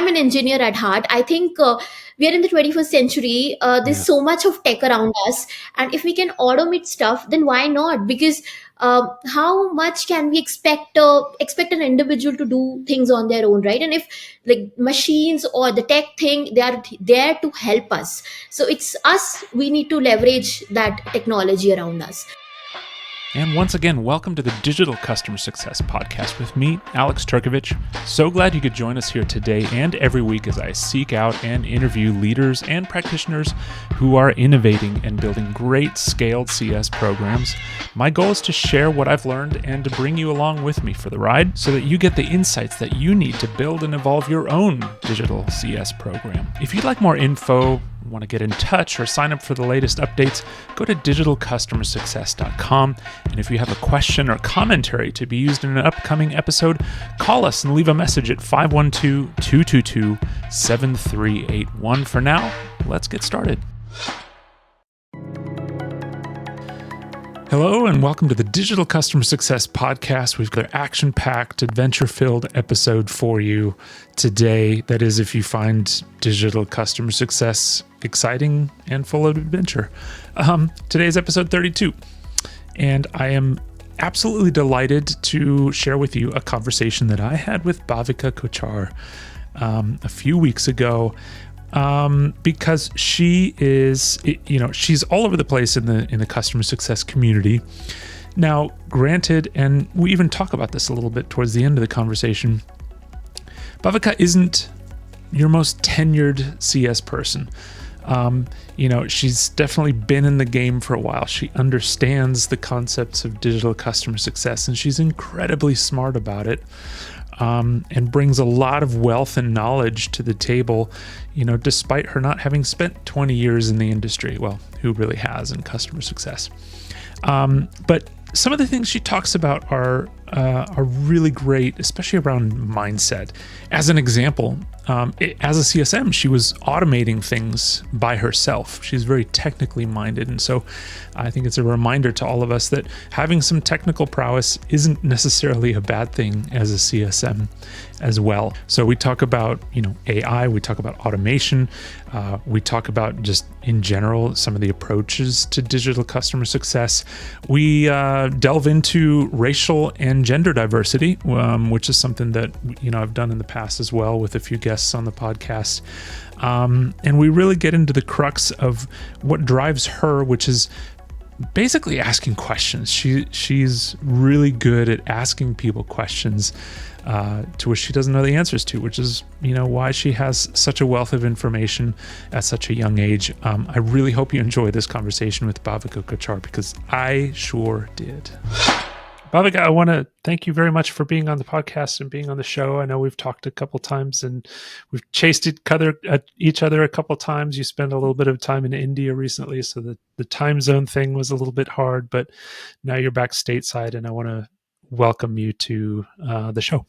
I'm an engineer at heart. I think we are in the 21st century. There's Yeah. so much of tech around us, and if we can automate stuff, then why not? Because how much can we expect an individual to do things on their own, right? And if like machines or the tech thing, they are there to help us. So it's us. We need to leverage that technology around us. And once again, welcome to the Digital Customer Success Podcast with me, Alex Turkovich. So glad you could join us here today and every week as I seek out and interview leaders and practitioners who are innovating and building great scaled CS programs. My goal is to share what I've learned and to bring you along with me for the ride so that you get the insights that you need to build and evolve your own digital CS program. If you'd like more info, want to get in touch or sign up for the latest updates, go to digitalcustomersuccess.com. And if you have a question or commentary to be used in an upcoming episode, call us and leave a message at 512-222-7381. For now, let's get started. Hello and welcome to the Digital Customer Success Podcast. We've got an action-packed, adventure-filled episode for you today. That is, if you find digital customer success exciting and full of adventure. Today is episode 32, and I am absolutely delighted to share with you a conversation that I had with Bhavika Kochhar a few weeks ago. Because she is, she's all over the place in the customer success community. Now, granted, and we even talk about this a little bit towards the end of the conversation, Bhavika isn't your most tenured CS person. She's definitely been in the game for a while. She understands the concepts of digital customer success, and she's incredibly smart about it. And brings a lot of wealth and knowledge to the table, despite her not having spent 20 years in the industry. Well, who really has in customer success? But some of the things she talks about are really great, especially around mindset. As an example, as a CSM, she was automating things by herself. She's very technically minded. And so I think it's a reminder to all of us that having some technical prowess isn't necessarily a bad thing as a CSM as well. So we talk about, AI, we talk about automation, we talk about just in general, some of the approaches to digital customer success. We delve into racial and gender diversity, which is something that, I've done in the past as well with a few guests on the podcast. And we really get into the crux of what drives her, which is basically asking questions. She's really good at asking people questions to which she doesn't know the answers to, which is, why she has such a wealth of information at such a young age. I really hope you enjoy this conversation with Bhavika Kochhar because I sure did. Bhavika, I want to thank you very much for being on the podcast and being on the show. I know we've talked a couple times and we've chased each other a couple times. You spent a little bit of time in India recently, so the time zone thing was a little bit hard, but now you're back stateside and I want to welcome you to the show.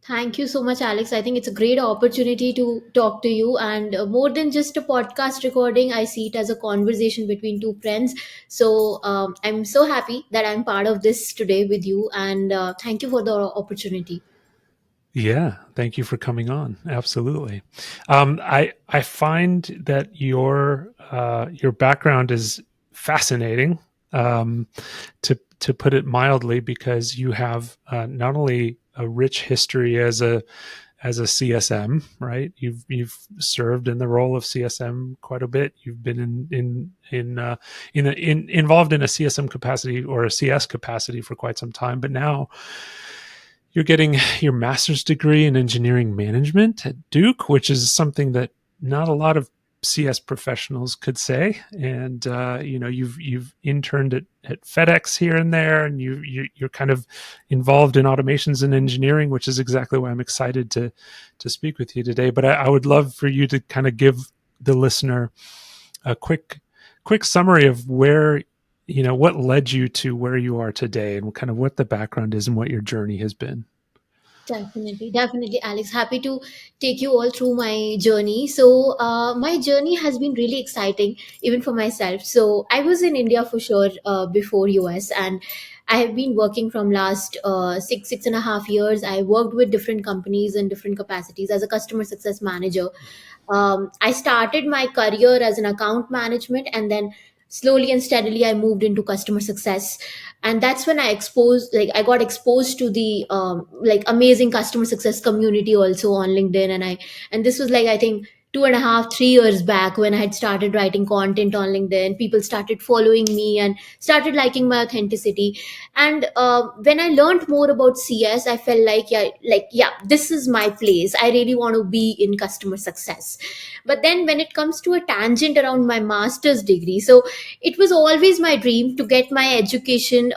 Thank you so much, Alex. I think it's a great opportunity to talk to you. And more than just a podcast recording, I see it as a conversation between two friends. So I'm so happy that I'm part of this today with you. And thank you for the opportunity. Yeah, thank you for coming on. Absolutely. I find that your background is fascinating, to put it mildly, because you have not only a rich history as a CSM, right? You've served in the role of CSM quite a bit. You've been involved in a CSM capacity or a CS capacity for quite some time, but now you're getting your master's degree in engineering management at Duke, which is something that not a lot of CS professionals could say. And you've interned at FedEx here and there, and you're kind of involved in automations and engineering, which is exactly why I'm excited to speak with you today. But I would love for you to kind of give the listener a quick summary of where, what led you to where you are today and kind of what the background is and what your journey has been. Definitely, Alex. Happy to take you all through my journey. So, my journey has been really exciting, even for myself. So, I was in India for sure before US, and I have been working from last 6.5 years. I worked with different companies in different capacities as a customer success manager. I started my career as an account management, and then slowly and steadily I moved into customer success. And that's when I got exposed to the like amazing customer success community also on LinkedIn. And this was like, I think, 2.5 3 years back, when I had started writing content on LinkedIn. People started following me and started liking my authenticity. And when I learned more about CS, I felt like, yeah, this is my place. I really want to be in customer success. But then when it comes to a tangent around my master's degree, so it was always my dream to get my education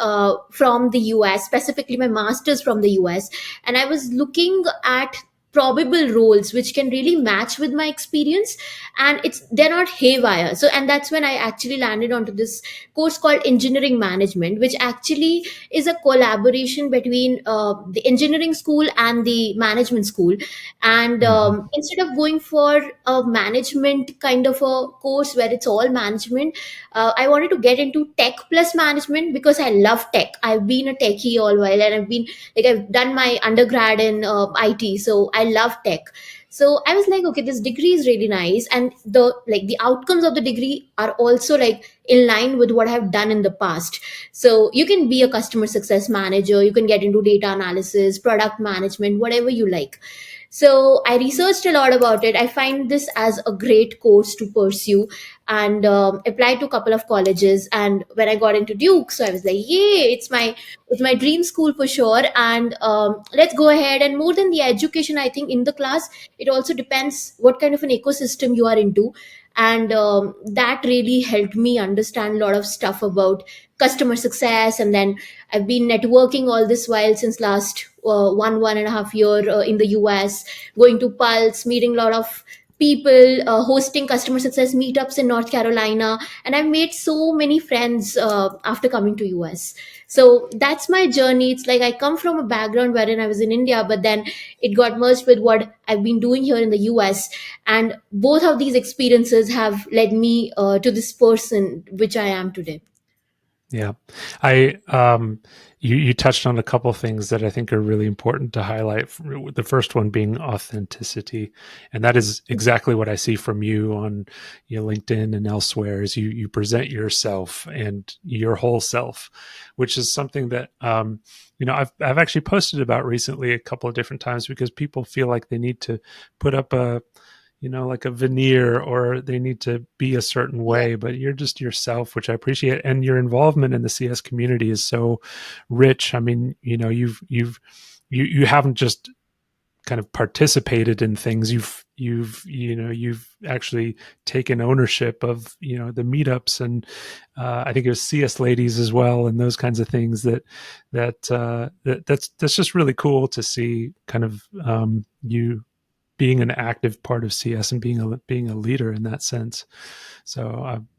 from the US, specifically my master's from the US. And I was looking at probable roles which can really match with my experience, and they're not haywire. So, and that's when I actually landed onto this course called engineering management, which actually is a collaboration between the engineering school and the management school. And Hmm. instead of going for a management kind of a course where it's all management, I wanted to get into tech plus management, because I love tech. I've been a techie all while, and I've done my undergrad in IT, so I love tech. So I was like, okay, this degree is really nice, and the outcomes of the degree are also like in line with what I've done in the past. So you can be a customer success manager, you can get into data analysis, product management, whatever you like. So I researched a lot about it. I find this as a great course to pursue, and applied to a couple of colleges. And when I got into Duke, so I was like, yay, it's my dream school for sure. And let's go ahead. And more than the education, I think in the class, it also depends what kind of an ecosystem you are into. And that really helped me understand a lot of stuff about customer success. And then I've been networking all this while since last 1.5 year in the US, going to Pulse, meeting a lot of people, hosting customer success meetups in North Carolina, and I've made so many friends after coming to US. So that's my journey. It's like I come from a background wherein I was in India, but then it got merged with what I've been doing here in the US, and both of these experiences have led me to this person which I am today. Yeah. I you touched on a couple of things that I think are really important to highlight. The first one being authenticity, and that is exactly what I see from you on LinkedIn and elsewhere. Is you present yourself and your whole self, which is something that I've actually posted about recently a couple of different times, because people feel like they need to put up a like a veneer, or they need to be a certain Yeah, way, but you're just yourself, which I appreciate. And your involvement in the CS community is so rich. I mean, you haven't just kind of participated in things. You've actually taken ownership of, the meetups, and I think it was CS ladies as well, and those kinds of things that's just really cool to see, kind of you being an active part of CS and being a leader in that sense. So I'm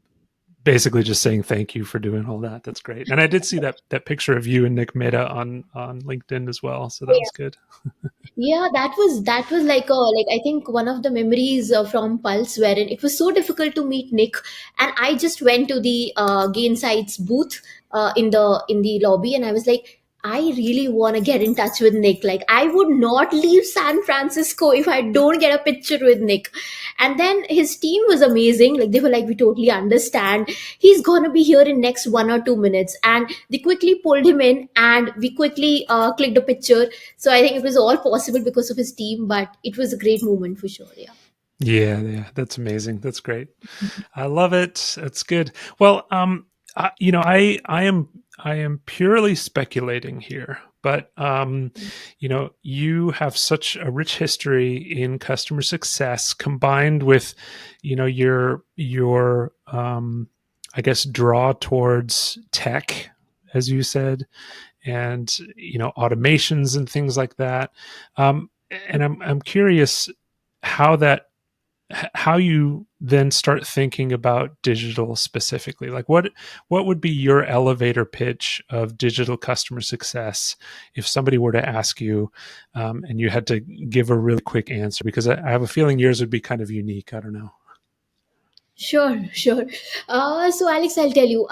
basically just saying thank you for doing all that. That's great. And I did see that picture of you and Nick Mehta on LinkedIn as well. So that was good. yeah, that was like I think one of the memories from Pulse, wherein it was so difficult to meet Nick, and I just went to the Gainsights booth in the lobby, and I was like, I really want to get in touch with Nick. Like, I would not leave San Francisco if I don't get a picture with Nick. And then his team was amazing. Like, they were like, we totally understand. He's gonna be here in next 1 or 2 minutes, and they quickly pulled him in, and we quickly clicked a picture. So I think it was all possible because of his team, but it was a great moment for sure. Yeah. Yeah, yeah, that's amazing. That's great. I love it. That's good. Well, I am purely speculating here, but you have such a rich history in customer success, combined with, your I guess, draw towards tech, as you said, and automations and things like that. And I'm curious how that how you then start thinking about digital specifically. Like, what would be your elevator pitch of digital customer success if somebody were to ask you, and you had to give a really quick answer? Because I have a feeling yours would be kind of unique. I don't know. Sure, sure. So, Alex, I'll tell you.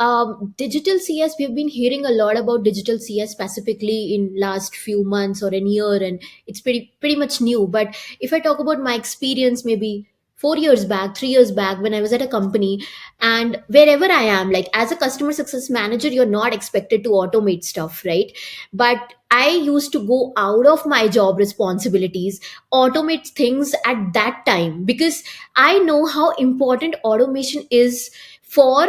Digital CS. We've been hearing a lot about digital CS specifically in last few months or a year, and it's pretty much new. But if I talk about my experience, maybe 4 years back, 3 years back, when I was at a company, and wherever I am, like as a customer success manager, you're not expected to automate stuff, right? But I used to go out of my job responsibilities, automate things at that time because I know how important automation is for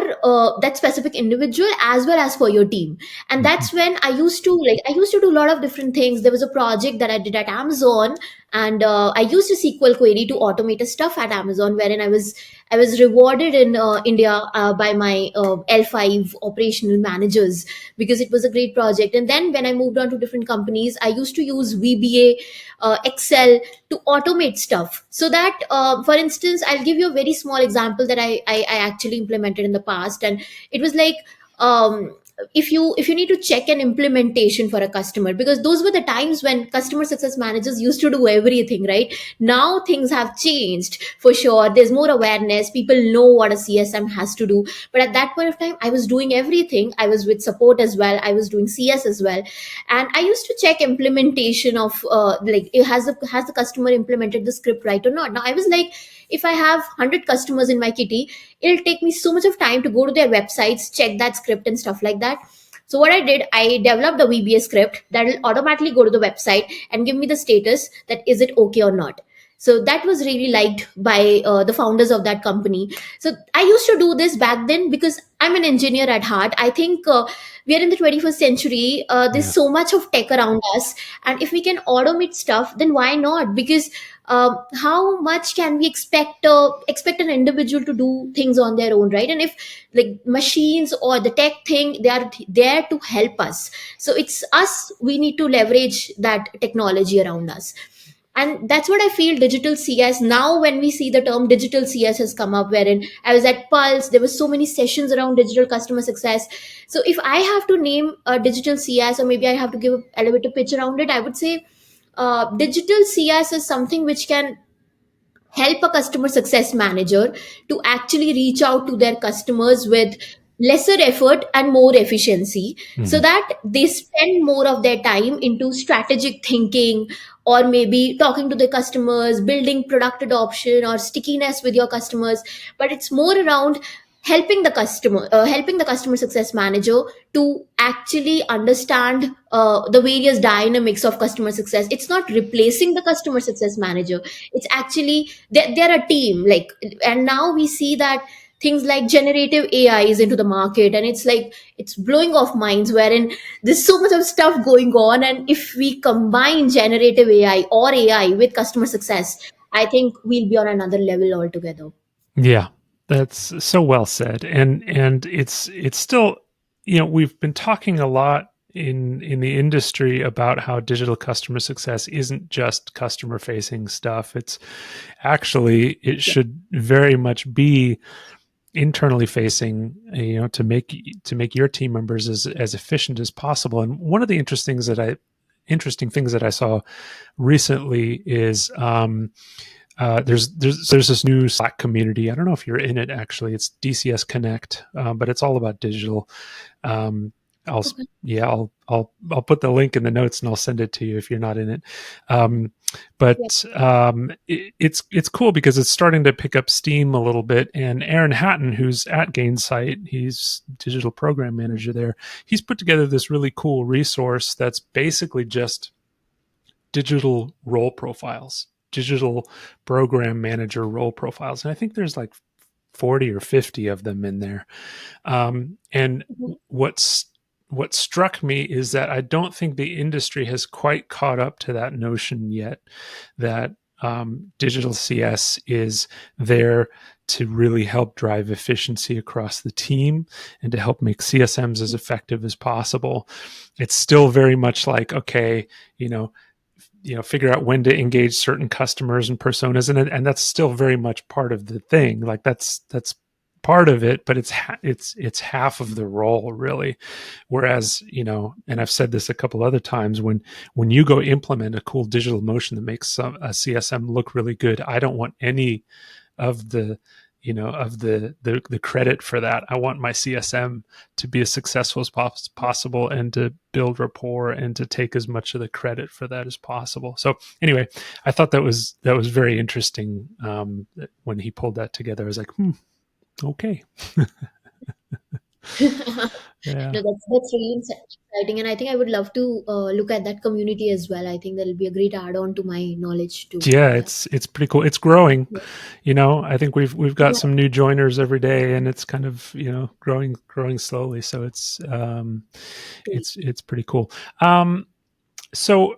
that specific individual as well as for your team. And Mhm. that's when I used to do a lot of different things. There was a project that I did at Amazon, and I used a SQL query to automate a stuff at Amazon, wherein I was rewarded in India by my L5 operational managers because it was a great project. And then when I moved on to different companies, I used to use VBA, Excel to automate stuff. So that, for instance, I'll give you a very small example that I actually implemented in the past, and it was like, if you need to check an implementation for a customer, because those were the times when customer success managers used to do everything, right? Now things have changed for sure. There's more awareness. People know what a CSM has to do. But at that point of time, I was doing everything. I was with support as well. I was doing CS as well, and I used to check implementation of like, has the customer implemented the script right or not. Now I was like, if I have 100 customers in my kitty, it'll take me so much of time to go to their websites, check that script and stuff like that. So what I did, I developed a VBA script that will automatically go to the website and give me the status that is it okay or not. So that was really liked by the founders of that company. So I used to do this back then because I'm an engineer at heart. I think we are in the 21st century. There's Yeah. so much of tech around us, and if we can automate stuff, then why not? Because how much can we expect an individual to do things on their own, right? And if like machines or the tech thing, they are there to help us. So it's us. We need to leverage that technology around us, and that's what I feel digital CS. Now when we see the term digital CS has come up, wherein I was at Pulse, there were so many sessions around digital customer success. So if I have to name a digital CS, or maybe I have to give an elevator pitch around it, I would say digital CS is something which can help a customer success manager to actually reach out to their customers with lesser effort and more efficiency, so Mhm. that they spend more of their time into strategic thinking, or maybe talking to the customers, building product adoption or stickiness with your customers. But it's more around helping the customer success manager to actually understand the various dynamics of customer success. It's not replacing the customer success manager. It's actually they're a team, like. And now we see that things like generative AI is into the market, and it's like it's blowing off minds, wherein there's so much of stuff going on. And if we combine generative AI or AI with customer success, I think we'll be on another level altogether. Yeah, that's so well said. And it's still, we've been talking a lot in the industry about how digital customer success isn't just customer facing stuff. It's actually, it Yeah. should very much be internally facing, to make your team members as efficient as possible. And one of the interesting things that I saw recently is, there's this new Slack community. I don't know if you're in it actually. It's DCS Connect, but it's all about digital. Um, I'll Okay. yeah, I'll put the link in the notes and I'll send it to you if you're not in it. Yeah. It's cool because it's starting to pick up steam a little bit. And Aaron Hatton, who's at Gainsight, he's digital program manager there. He's put together this really cool resource that's basically just digital role profiles, digital program manager role profiles. And I think there's like 40 or 50 of them in there. And Mhm. what struck me is that I don't think the industry has quite caught up to that notion yet, that digital CS is there to really help drive efficiency across the team and to help make CSMs as effective as possible. It's still very much like, okay, you know, figure out when to engage certain customers and personas, and that's still very much part of the thing. Like that's part of it, but it's half of the role really. Whereas, and I've said this a couple other times, when you go implement a cool digital motion that makes a CSM look really good, I don't want any of the of the credit for that. I want my CSM to be as successful as possible, and to build rapport, and to take as much of the credit for that as possible. So anyway, I thought that was very interesting. When he pulled that together, I was like, okay. No, Yeah. that's really exciting, and I think I would love to look at that community as well. I think that'll be a great add-on to my knowledge too. Yeah, Yeah. it's pretty cool. It's growing. Yeah. I think we've got Yeah. some new joiners every day, and it's kind of growing slowly. So it's pretty cool. So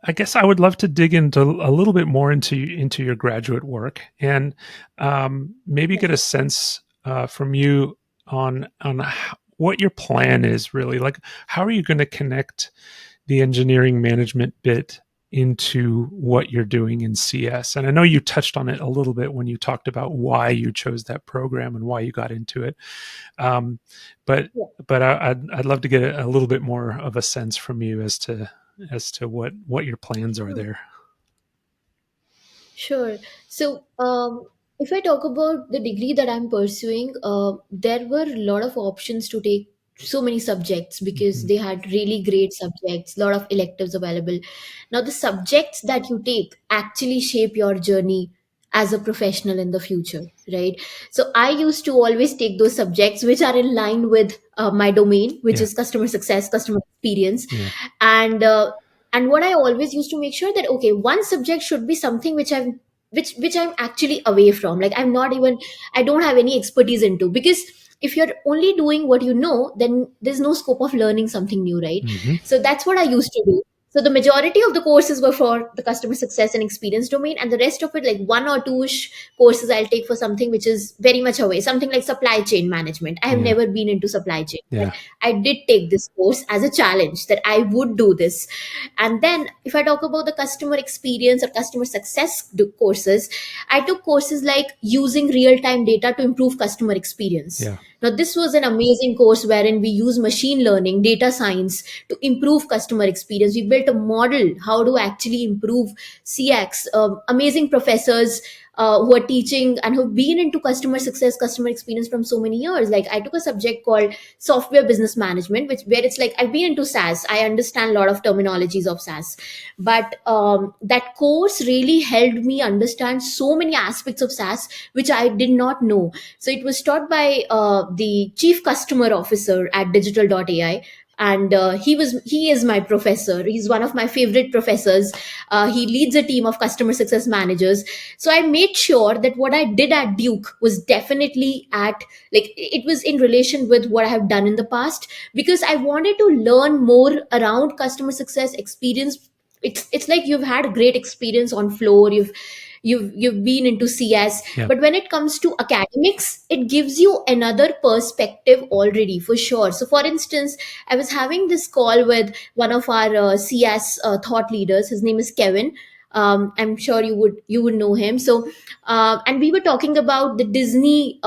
I guess I would love to dig into a little bit more into your graduate work, and maybe get a sense from you on what your plan is really. Like, how are you going to connect the engineering management bit into what you're doing in CS? And I know you touched on it a little bit when you talked about why you chose that program and why you got into it. Um, but Yeah. I'd love to get a little bit more of a sense from you as to what your plans are there. Sure. So, if I talk about the degree that I'm pursuing, there were a lot of options to take so many subjects because Hmm. they had really great subjects, a lot of electives available. Now, the subjects that you take actually shape your journey as a professional in the future, right? So, I used to always take those subjects which are in line with my domain, which Yeah, is customer success, customer experience, yeah, and and what I always used to make sure that okay, one subject should be something which I'm actually away from, like I don't have any expertise into, because if you're only doing what you know, then there's no scope of learning something new, right? hmm, So that's what I used to do. So the majority of the courses were for the customer success and experience domain, and the rest of it, like one or two courses I'll take for something which is very much away, something like supply chain management. I have yeah, never been into supply chain, but yeah, I did take this course as a challenge that I would do this. And then if I talk about the customer experience or customer success courses, I took courses like using real time data to improve customer experience. yeah, Now, this was an amazing course wherein we use machine learning, data science to improve customer experience. We built a model how to actually improve CX. Amazing professors who are teaching and who've been into customer success, customer experience from so many years. Like I took a subject called software business management, which where it's like I've been into SaaS. I understand a lot of terminologies of SaaS, but that course really helped me understand so many aspects of SaaS which I did not know. So it was taught by the chief customer officer at digital.ai, and he is my professor. He's one of my favorite professors. He leads a team of customer success managers. So I made sure that what I did at Duke was definitely at, like, it was in relation with what I have done in the past, because I wanted to learn more around customer success experience. It's like you've had a great experience on floor, you've been into CS, yeah, but when it comes to academics, it gives you another perspective already, for sure. So for instance, I was having this call with one of our CS thought leaders. His name is Kevin. I'm sure you would know him. So and we were talking about the Disney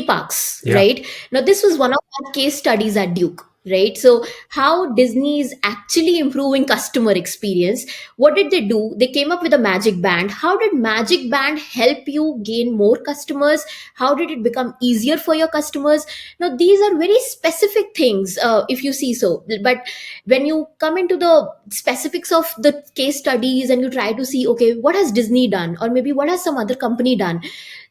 parks, yeah, right? Now, this was one of our case studies at Duke, right? So, how Disney is actually improving customer experience. What did they do? They came up with a magic band. How did magic band help you gain more customers? How did it become easier for your customers? Now, these are very specific things, if you see so. But when you come into the specifics of the case studies and you try to see, okay, what has Disney done? Or maybe what has some other company done?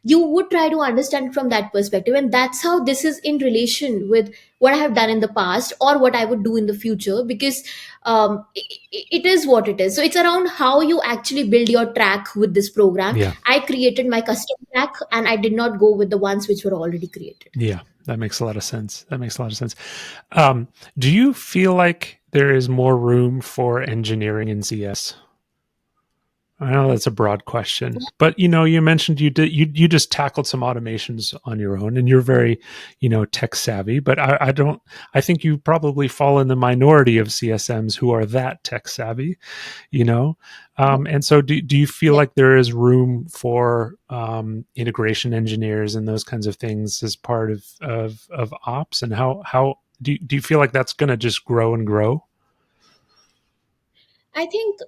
You would try to understand from that perspective, and that's how this is in relation with what I have done in the past or what I would do in the future, because it is what it is. So it's around how you actually build your track with this program. yeah, I created my custom track, and I did not go with the ones which were already created. yeah. That makes a lot of sense. That makes a lot of sense. Do you feel like there is more room for engineering in CS? I know that's a broad question, but you mentioned you just tackled some automations on your own, and you're very, tech savvy. But I don't. I think you probably fall in the minority of CSMs who are that tech savvy. You know, and so do you feel Yeah. like there is room for integration engineers and those kinds of things as part of ops? And how do you feel like that's going to just grow and grow?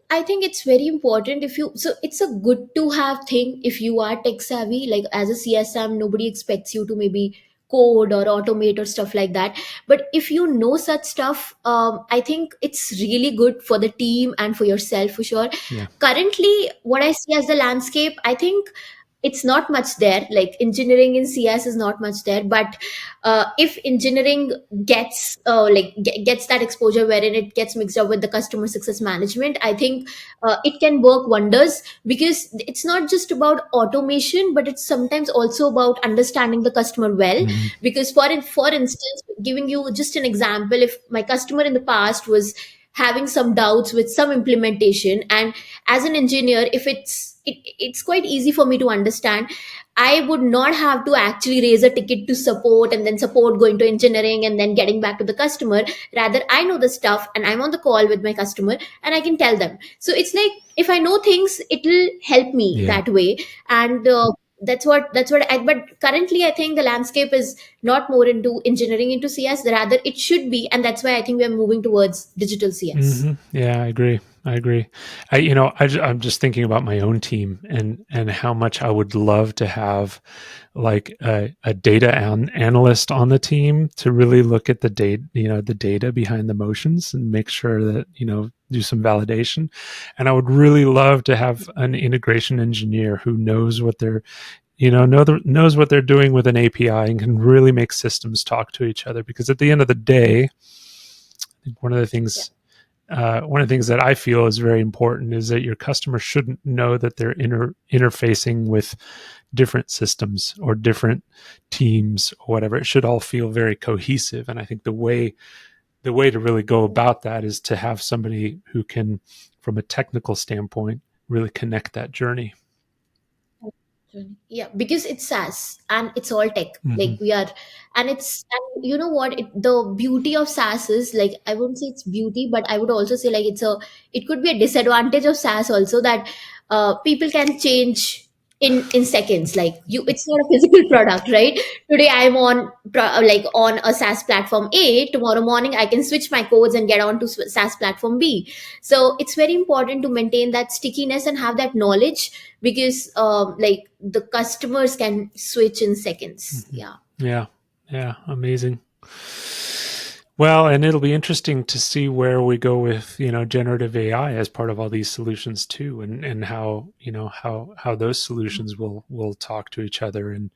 I think it's very important if you, so it's a good to have thing if you are tech savvy. Like as a CSM, nobody expects you to maybe code or automate or stuff like that. But if you know such stuff, I think it's really good for the team and for yourself for sure. Yeah. Currently, what I see as the landscape, I think it's not much there. Like engineering in CS is not much there, but if engineering gets gets that exposure wherein it gets mixed up with the customer success management, I think it can work wonders, because it's not just about automation, but it's sometimes also about understanding the customer well. Hmm. Because for instance, giving you just an example, if my customer in the past was having some doubts with some implementation, and as an engineer, if it's quite easy for me to understand, I would not have to actually raise a ticket to support and then support going to engineering and then getting back to the customer. Rather, I know the stuff and I'm on the call with my customer and I can tell them. So it's like, if I know things, it'll help me Yeah. that way. And that's what I, but currently I think the landscape is not more into engineering into CS, rather it should be, and that's why I think we're moving towards digital CS. Yeah, I agree. I agree. I'm just thinking about my own team and how much I would love to have like a data analyst on the team to really look at the data, the data behind the motions and make sure that, do some validation. And I would really love to have an integration engineer who knows what they're, knows what they're doing with an API and can really make systems talk to each other. Because at the end of the day, I think Yeah. one of the things that I feel is very important is that your customer shouldn't know that they're interfacing with different systems or different teams or whatever. It should all feel very cohesive. And I think the way to really go about that is to have somebody who can, from a technical standpoint, really connect that journey. Yeah, because it's SaaS and it's all tech. Hmm. Like we are, and you know what? The beauty of SaaS is, like, I wouldn't say it's beauty, but I would also say like it could be a disadvantage of SaaS also, that people can change in seconds. Like it's not a physical product, right? Today I'm on on a SaaS platform A. Tomorrow morning I can switch my codes and get on to SaaS platform B. So it's very important to maintain that stickiness and have that knowledge, because like the customers can switch in seconds. Hmm. Yeah. Yeah, yeah, amazing. Well, and it'll be interesting to see where we go with, generative AI as part of all these solutions too, and how, how those solutions will talk to each other and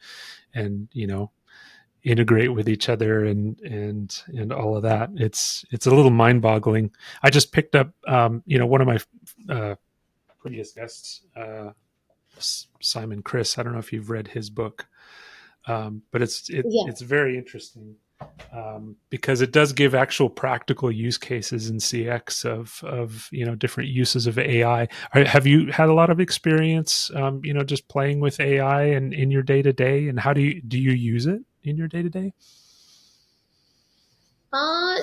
integrate with each other and all of that. It's a little mind-boggling. I just picked up, one of my previous guests, Simon Chris. I don't know if you've read his book, but Yeah. it's very interesting, because it does give actual practical use cases in CX of different uses of AI. Have you had a lot of experience, just playing with AI and in your day to day? And how do you use it in your day to day?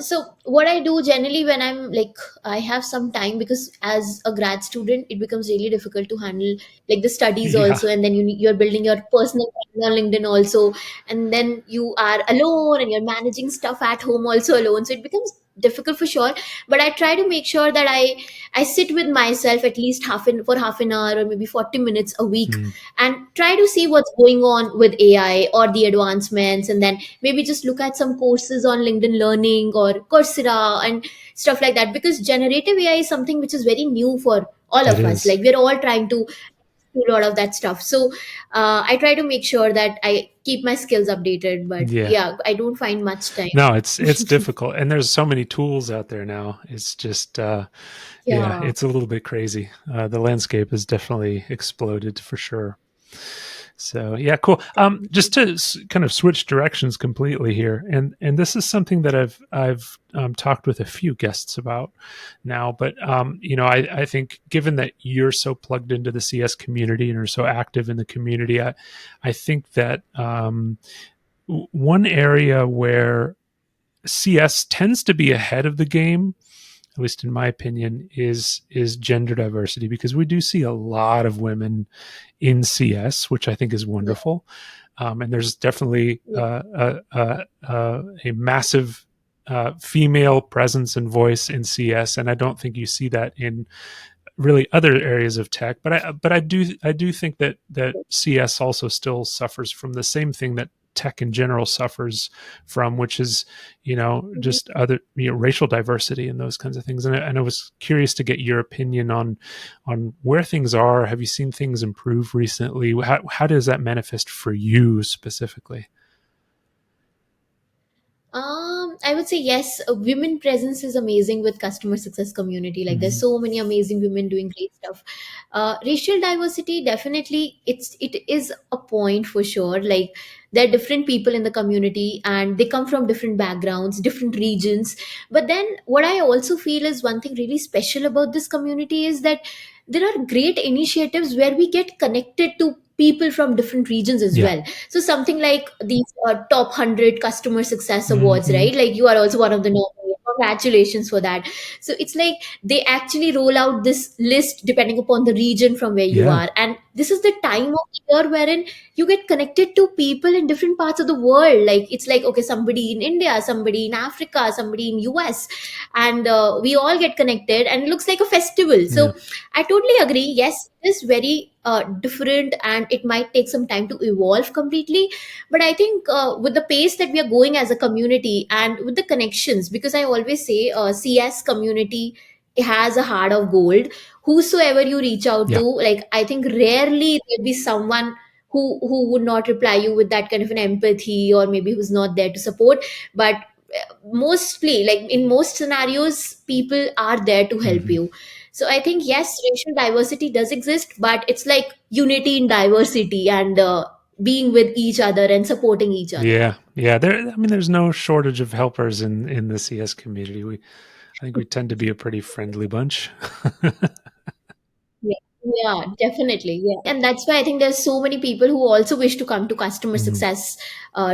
So what I do generally when I'm like, I have some time, because as a grad student, it becomes really difficult to handle like the studies Yeah, also, and then you're building your personal brand on LinkedIn also, and then you are alone and you're managing stuff at home also alone. So it becomes difficult for sure. But I try to make sure that I sit with myself at least half an hour or maybe 40 minutes a week, mm, and try to see what's going on with AI or the advancements, and then maybe just look at some courses on LinkedIn Learning or Coursera and stuff like that, because generative AI is something which is very new for all it of us. is. Like we're all trying to do a lot of that stuff. So I try to make sure that I keep my skills updated, but Yeah. yeah, I don't find much time. No, it's difficult, and there's so many tools out there now. It's just, yeah, Yeah. it's a little bit crazy. The landscape has definitely exploded for sure. So yeah, cool. Just to kind of switch directions completely here, and this is something that I've talked with a few guests about now, but I think given that you're so plugged into the CS community and are so active in the community, I think that one area where CS tends to be ahead of the game, at least in my opinion, is gender diversity, because we do see a lot of women in CS, which I think is Yeah. wonderful. And there's definitely Yeah. a massive female presence and voice in CS, and I don't think you see that in really other areas of tech. But I do think that CS also still suffers from the same thing that tech in general suffers from, which is Mhm. just other racial diversity and those kinds of things. And I was curious to get your opinion on where things are. Have you seen things improve recently? How does that manifest for you specifically? I would say yes. Women presence is amazing with customer success community. Like there's Hmm. so many amazing women doing great stuff. Racial diversity definitely it is a point for sure. Like there are different people in the community and they come from different backgrounds, different regions. But then what I also feel is one thing really special about this community is that there are great initiatives where we get connected to people from different regions as Yeah. well. So something like these top 100 customer success awards, Hmm. right? Like you are also one of the nominees. Congratulations for that. So it's like they actually roll out this list depending upon the region from where you Yeah. are. And this is the time of the year wherein you get connected to people in different parts of the world. Like it's like, okay, somebody in India, somebody in Africa, somebody in US, and we all get connected and it looks like a festival. Yeah. So I totally agree. Yes, it is very different and it might take some time to evolve completely. But I think with the pace that we are going as a community and with the connections, because I always say CS community has a heart of gold. Whosoever you reach out to, Yeah. like I think rarely there'll be someone who would not reply you with that kind of an empathy or maybe who's not there to support. But mostly, like in most scenarios, people are there to help Hmm. you. So I think yes, racial diversity does exist, but it's like unity in diversity and being with each other and supporting each other. Yeah, yeah. I mean, there's no shortage of helpers in the CS community. I think we tend to be a pretty friendly bunch. Yeah, yeah, definitely. Yeah. And that's why I think there's so many people who also wish to come to customer Mhm. success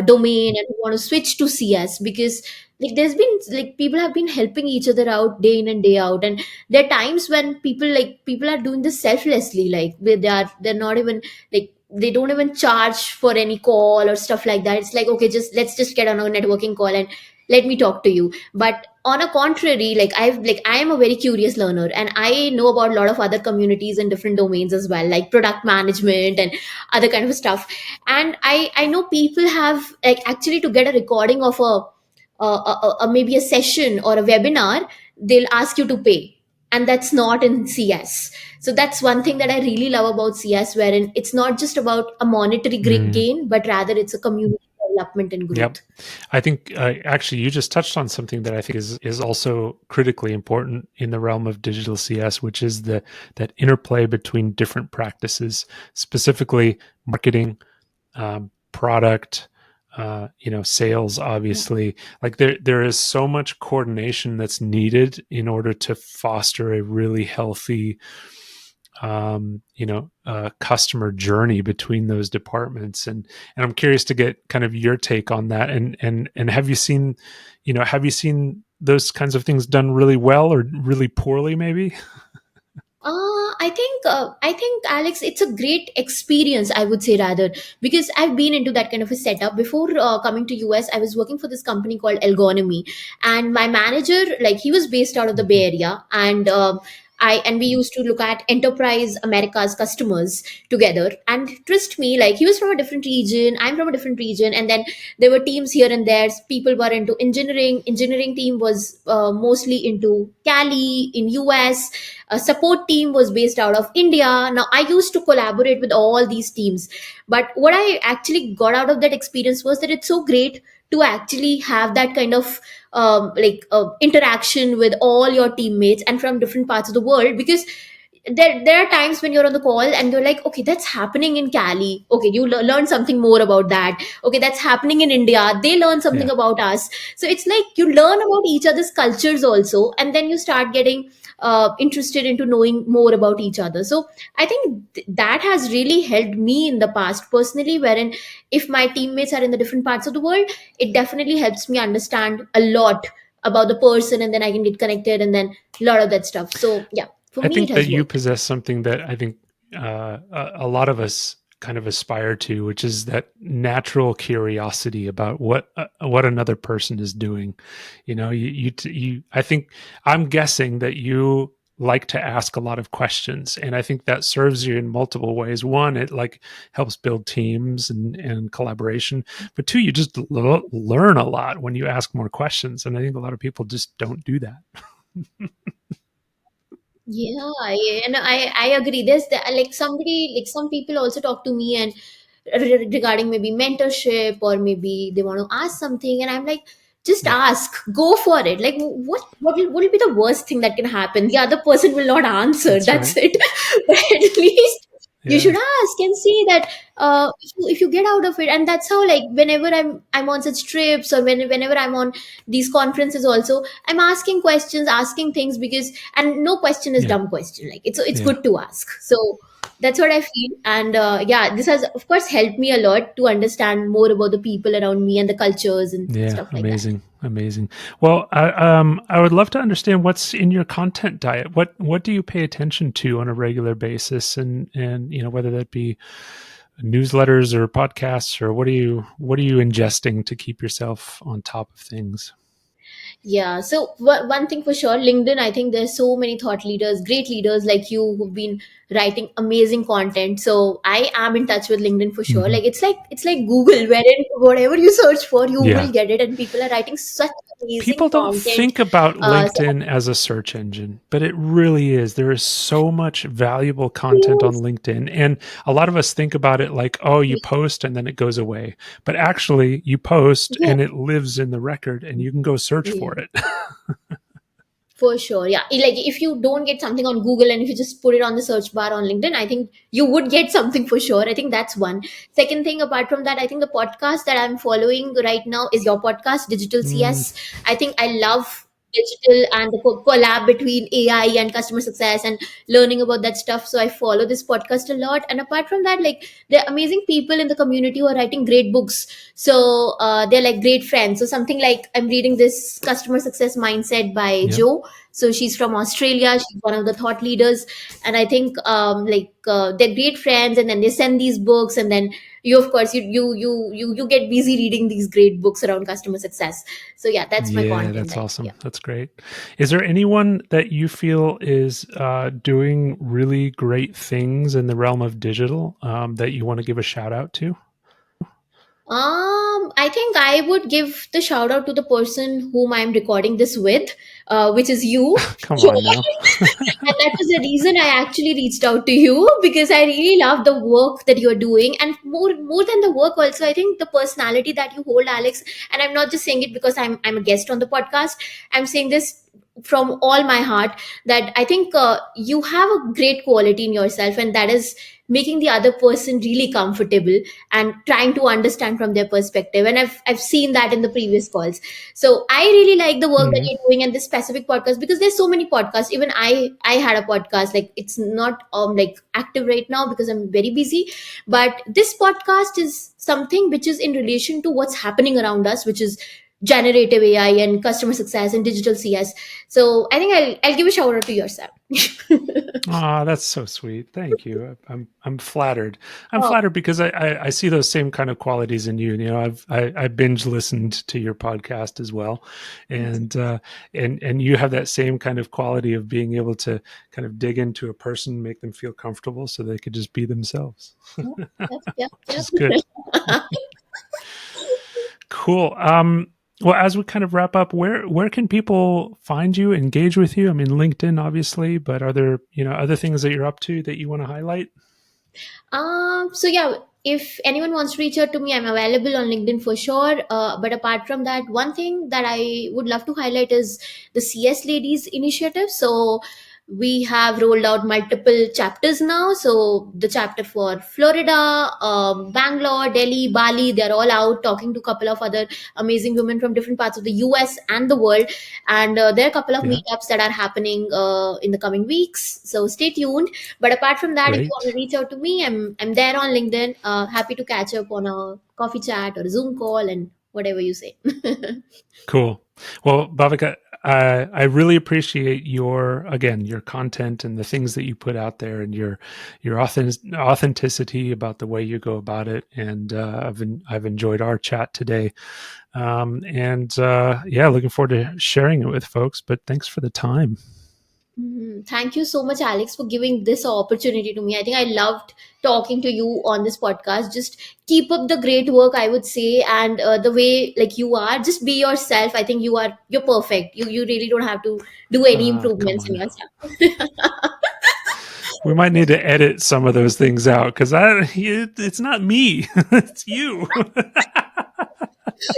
domain and who want to switch to CS because like there's been like people have been helping each other out day in and day out. And there are times when people are doing this selflessly, like they're not even like they don't even charge for any call or stuff like that. It's like, okay, just let's just get on a networking call and let me talk to you. But on a contrary, I am a very curious learner and I know about a lot of other communities and different domains as well, like product management and other kind of stuff. And I know people have like actually to get a recording of a maybe a session or a webinar, they'll ask you to pay, and that's not in CS. So that's one thing that I really love about CS, wherein it's not just about a monetary Mm, gain, but rather it's a community development and yep. growth. I think actually you just touched on something that I think is also critically important in the realm of digital CS, which is the that interplay between different practices, specifically marketing, product, sales. Obviously, like there is so much coordination that's needed in order to foster a really healthy customer journey between those departments. And I'm curious to get kind of your take on that. And have you seen those kinds of things done really well or really poorly maybe? I think Alex, it's a great experience. I would say rather because I've been into that kind of a setup before coming to US. I was working for this company called Elgonomy, and my manager, like he was based out of the Mhm. Bay Area, and we used to look at enterprise America's customers together. And trust me, like he was from a different region, I'm from a different region, and then there were teams here and there. People were into engineering. Engineering team was mostly into Cali in US. A support team was based out of India. Now I used to collaborate with all these teams, but what I actually got out of that experience was that it's so great to actually have that kind of interaction with all your teammates and from different parts of the world, because there are times when you're on the call and you're like, okay, that's happening in Cali, okay, you learn something more about that, okay, that's happening in India, they learn something Yeah. about us. So it's like you learn about each other's cultures also, and then you start getting interested into knowing more about each other. So I think that has really helped me in the past personally, wherein if my teammates are in the different parts of the world, it definitely helps me understand a lot about the person, and then I can get connected and then a lot of that stuff. So yeah, for I me it think that has you worked. possess something that I think a lot of us kind of aspire to, which is that natural curiosity about what another person is doing. You know, you I think I'm guessing that you like to ask a lot of questions, and I think that serves you in multiple ways. One, it like helps build teams and collaboration, but two, you just learn a lot when you ask more questions, and I think a lot of people just don't do that. Yeah, and I agree. There's like somebody, like some people also talk to me and regarding maybe mentorship, or maybe they want to ask something, and I'm like, just Yeah, ask, go for it. Like, what will be the worst thing that can happen? The other person will not answer. that's That's right. it. But at least you should Yeah, ask and see that if you get out of it. And that's how, like, whenever I'm on such trips, or whenever I'm on these conferences also, I'm asking questions, asking things, because and no question is yeah, dumb question. Like, it's yeah, good to ask. So that's what I feel. And yeah, this has of course helped me a lot to understand more about the people around me and the cultures and yeah. stuff like that. Amazing, amazing. Well, I would love to understand what's in your content diet. What do you pay attention to on a regular basis, and you know, whether that be newsletters or podcasts, or what are you ingesting to keep yourself on top of things? Yeah, so one thing for sure, LinkedIn, I think there's so many thought leaders, great leaders like you who've been writing amazing content. So I am in touch with LinkedIn for sure. Hmm. Like, it's like Google, wherein whatever you search for, you will Yeah. get it, and people are writing such amazing People don't content. think about So LinkedIn as a search engine, but it really is. There is so much valuable content on yes, LinkedIn. And a lot of us think about it like, oh, you post and then it goes away. But actually, you post yeah, and it lives in the record and you can go search yeah. for it. For sure. Yeah. Like, if you don't get something on Google and if you just put it on the search bar on LinkedIn, I think you would get something for sure. I think that's one. Second thing, apart from that, I think the podcast that I'm following right now is your podcast, Digital Mm, CS. I think I love digital and the collab between AI and customer success and learning about that stuff. So I follow this podcast a lot. And apart from that, like, there are amazing people in the community who are writing great books. So they're like great friends. So something like, I'm reading this Customer Success Mindset by yep. Joe. So she's from Australia. She's one of the thought leaders, and I think they're great friends. And then they send these books, and then you, of course, you get busy reading these great books around customer success. So yeah, that's my Yeah, content that's diet. Yeah. awesome. That's great. Is there anyone that you feel is doing really great things in the realm of digital that you want to give a shout out to? I think I would give the shout out to the person whom I'm recording this with, which is you. Come on now. And that was the reason I actually reached out to you, because I really love the work that you're doing, and more than the work, also I think the personality that you hold, Alex. And I'm not just saying it because I'm a guest on the podcast. I'm saying this from all my heart, that I think you have a great quality in yourself, and that is making the other person really comfortable and trying to understand from their perspective. And I've seen that in the previous calls. So I really like the work that Mhm. you're doing and this specific podcast, because there's so many podcasts. Even I had a podcast, like, it's not like active right now because I'm very busy. But this podcast is something which is in relation to what's happening around us, which is generative AI and customer success and digital CS. So I think I'll give a shout out to yourself. Oh, that's so sweet. Thank you. I'm flattered. I'm Oh, flattered because I see those same kind of qualities in you. You know, I binge listened to your podcast as well, and and you have that same kind of quality of being able to kind of dig into a person, make them feel comfortable, so they could just be themselves, yeah, yeah, which yeah, is good. yeah. Cool. Well, as we kind of wrap up, where can people find you, engage with you? I mean, LinkedIn, obviously, but are there, you know, other things that you're up to that you want to highlight? So yeah, if anyone wants to reach out to me, I'm available on LinkedIn for sure. But apart from that, one thing that I would love to highlight is the CS Ladies initiative. So we have rolled out multiple chapters now. So the chapter for Florida, Bangalore, Delhi, Bali, they're all out talking to a couple of other amazing women from different parts of the US and the world. And there are a couple of Yeah, meetups that are happening in the coming weeks. So stay tuned. But apart from that, if you want great. to reach out to me, I'm there on LinkedIn. Happy to catch up on a coffee chat or a Zoom call and whatever you say. Cool. Well, Bhavika, I really appreciate your content and the things that you put out there, and your authenticity about the way you go about it. And I've enjoyed our chat today. And yeah, looking forward to sharing it with folks. But thanks for the time. Thank you so much, Alex, for giving this opportunity to me. I think I loved talking to you on this podcast. Just keep up the great work, I would say, and the way like you are. Just be yourself. I think you're perfect. You really don't have to do any Come improvements in on. your stuff. We might need to edit some of those things out because it's not me, it's you.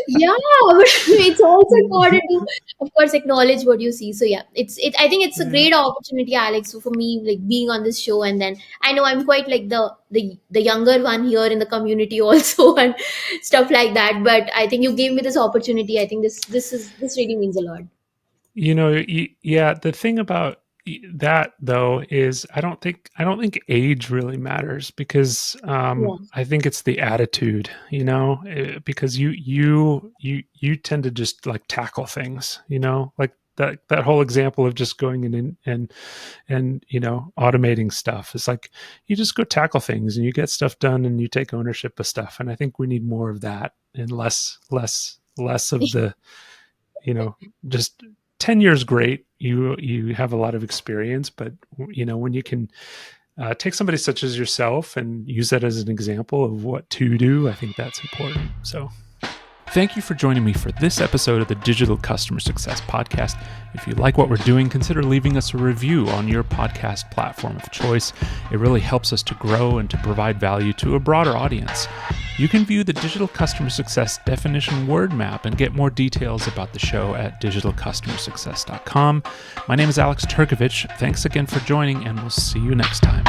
Yeah, but it's also important to, of course, acknowledge what you see. So yeah, I think it's a Yeah. great opportunity, Alex, for me, like being on this show. And then I know I'm quite like the younger one here in the community also, and stuff like that. But I think you gave me this opportunity. I think this really means a lot. Yeah, the thing about that though is I don't think age really matters because Yeah. I think it's the attitude, because you tend to just like tackle things, like that whole example of just going in and automating stuff. It's like you just go tackle things and you get stuff done and you take ownership of stuff. And I think we need more of that and less of the just 10 years great. You have a lot of experience, but when you can take somebody such as yourself and use that as an example of what to do, I think that's important. So thank you for joining me for this episode of the Digital Customer Success Podcast. If you like what we're doing, consider leaving us a review on your podcast platform of choice. It really helps us to grow and to provide value to a broader audience. You can view the Digital Customer Success definition word map and get more details about the show at digitalcustomersuccess.com. My name is Alex Turkovich. Thanks again for joining, and we'll see you next time.